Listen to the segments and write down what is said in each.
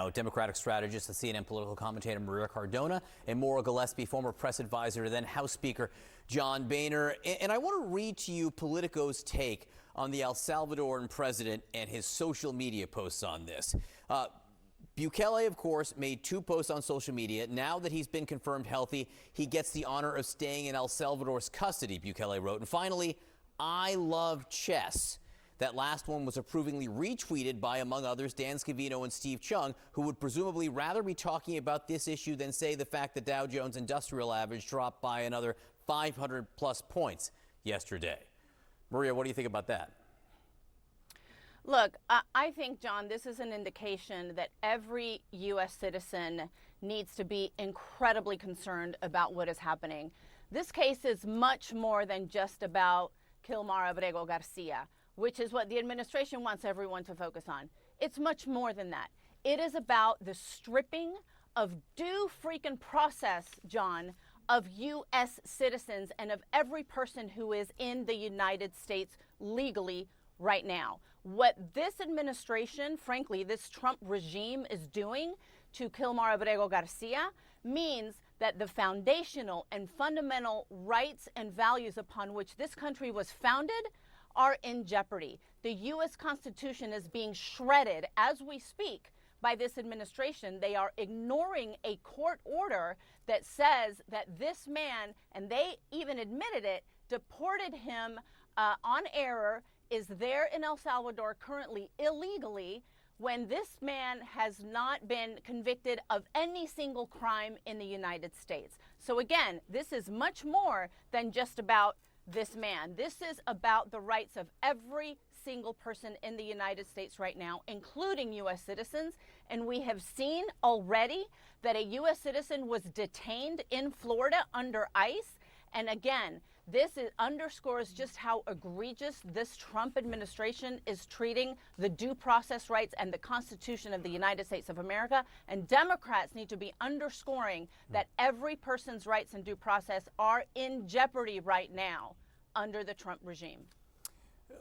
Now, Democratic strategist and CNN political commentator Maria Cardona and Maura Gillespie, former press advisor to then House Speaker John Boehner. And I want to read to you Politico's take on the El Salvadoran president and his social media posts on this. Bukele, of course, made 2 posts on social media. Now that he's been confirmed healthy, he gets the honor of staying in El Salvador's custody, Bukele wrote. And finally, I love chess. That last one was approvingly retweeted by, among others, Dan Scavino and Steve Chung, who would presumably rather be talking about this issue than, say, the fact that Dow Jones Industrial Average dropped by another 500-plus points yesterday. Maria, what do you think about that? Look, I think, John, this is an indication that every U.S. citizen needs to be incredibly concerned about what is happening. This case is much more than just about Kilmar Abrego Garcia, which is what the administration wants everyone to focus on. It's much more than that. It is about the stripping of due freaking process, John, of U.S. citizens and of every person who is in the United States legally right now. What this administration, frankly, this Trump regime is doing to Kilmar Abrego Garcia means that the foundational and fundamental rights and values upon which this country was founded are in jeopardy. The U.S. Constitution is being shredded as we speak by this administration. They are ignoring a court order that says that this man, and they even admitted it, deported him on error, is there in El Salvador currently illegally, when this man has not been convicted of any single crime in the United States. So again, this is much more than just about this man. This is about the rights of every single person in the United States right now, including U.S. citizens. And we have seen already that a U.S. citizen was detained in Florida under ICE. And again, this underscores just how egregious this Trump administration is treating the due process rights and the Constitution of the United States of America. And Democrats need to be underscoring that every person's rights and due process are in jeopardy right now under the Trump regime.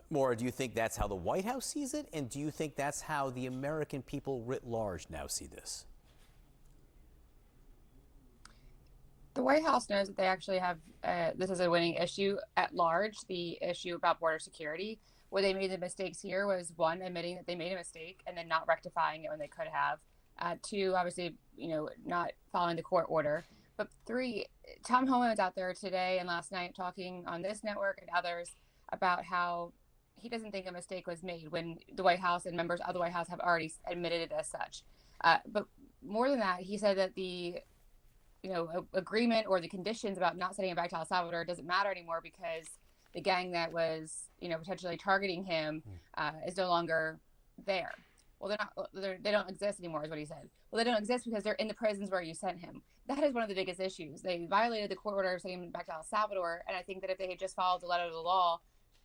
Maura, do you think that's how the White House sees it? And do you think that's how the American people writ large now see this? The White House knows that they actually have, this is a winning issue at large, the issue about border security. Where they made the mistakes here was, 1, admitting that they made a mistake and then not rectifying it when they could have. 2, obviously, not following the court order. But 3, Tom Homan was out there today and last night talking on this network and others about how he doesn't think a mistake was made when the White House and members of the White House have already admitted it as such. But more than that, he said that the agreement or the conditions about not sending him back to El Salvador doesn't matter anymore because the gang that was, potentially targeting him is no longer there. Well, they don't exist anymore is what he said. Well, they don't exist because they're in the prisons where you sent him. That is one of the biggest issues. They violated the court order of sending him back to El Salvador. And I think that if they had just followed the letter of the law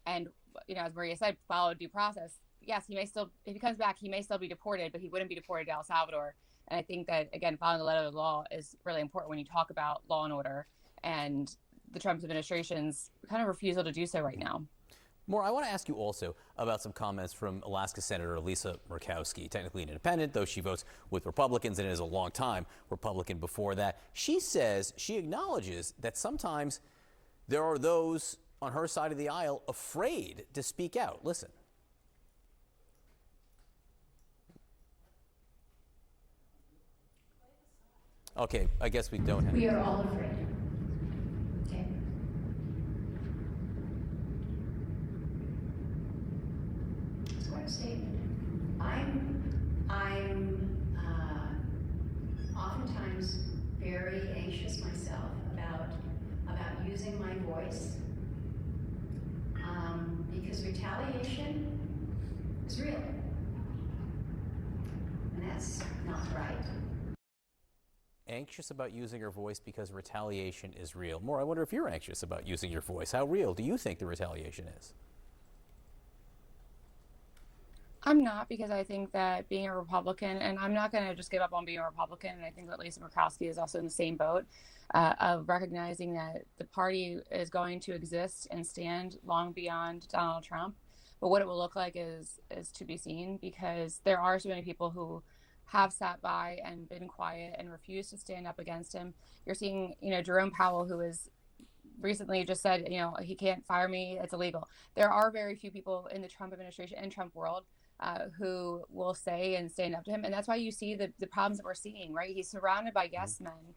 and, as Maria said, followed due process, yes, he may still, if he comes back, he may still be deported, but he wouldn't be deported to El Salvador. And I think that, again, following the letter of the law is really important when you talk about law and order and the Trump administration's kind of refusal to do so right now. Maura, I want to ask you also about some comments from Alaska Senator Lisa Murkowski, technically an independent, though she votes with Republicans and is a long time Republican before that. She says, she acknowledges that sometimes there are those on her side of the aisle afraid to speak out. Listen. Okay, I guess we don't have. We are all afraid. Okay. It's quite a statement. I'm oftentimes very anxious myself about using my voice because retaliation is real, and that's not right. Anxious about using her voice because retaliation is real. Maura, I wonder if you're anxious about using your voice. How real do you think the retaliation is? I'm not, because I think that being a Republican, and I'm not going to just give up on being a Republican, and I think that Lisa Murkowski is also in the same boat, of recognizing that the party is going to exist and stand long beyond Donald Trump. But what it will look like is to be seen, because there are so many people who have sat by and been quiet and refused to stand up against him. You're seeing, Jerome Powell, who is recently just said, he can't fire me, it's illegal. There are very few people in the Trump administration and Trump world who will say and stand up to him. And that's why you see the problems that we're seeing, right? He's surrounded by yes men.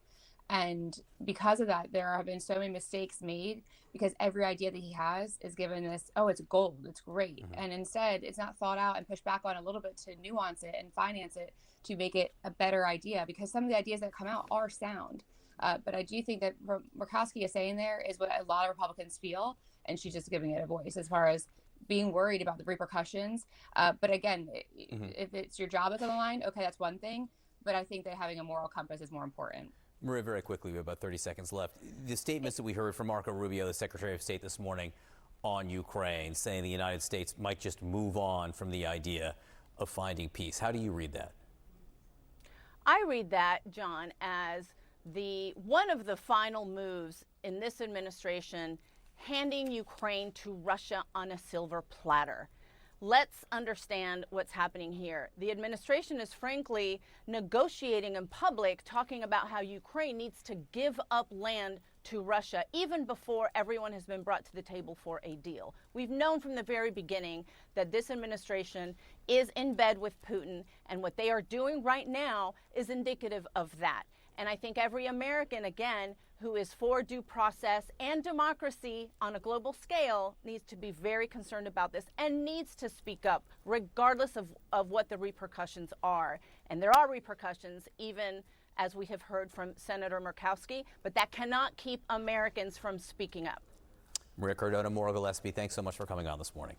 And because of that, there have been so many mistakes made because every idea that he has is given this, oh, it's gold, it's great. And instead, it's not thought out and pushed back on a little bit to nuance it and finance it to make it a better idea, because some of the ideas that come out are sound. But I do think that what Murkowski is saying there is what a lot of Republicans feel, and she's just giving it a voice as far as being worried about the repercussions. But again, if it's your job that's on the line, okay, that's one thing. But I think that having a moral compass is more important. Maria, very quickly, we have about 30 seconds left. The statements that we heard from Marco Rubio, the Secretary of State, this morning on Ukraine, saying the United States might just move on from the idea of finding peace. How do you read that? I read that, John, as one of the final moves in this administration handing Ukraine to Russia on a silver platter. Let's understand what's happening here. The administration is frankly negotiating in public, talking about how Ukraine needs to give up land to Russia even before everyone has been brought to the table for a deal. We've known from the very beginning that this administration is in bed with Putin, and what they are doing right now is indicative of that. And I think every American, again, who is for due process and democracy on a global scale needs to be very concerned about this and needs to speak up, regardless of what the repercussions are. And there are repercussions, even as we have heard from Senator Murkowski, but that cannot keep Americans from speaking up. Maria Cardona, Maura Gillespie, thanks so much for coming on this morning.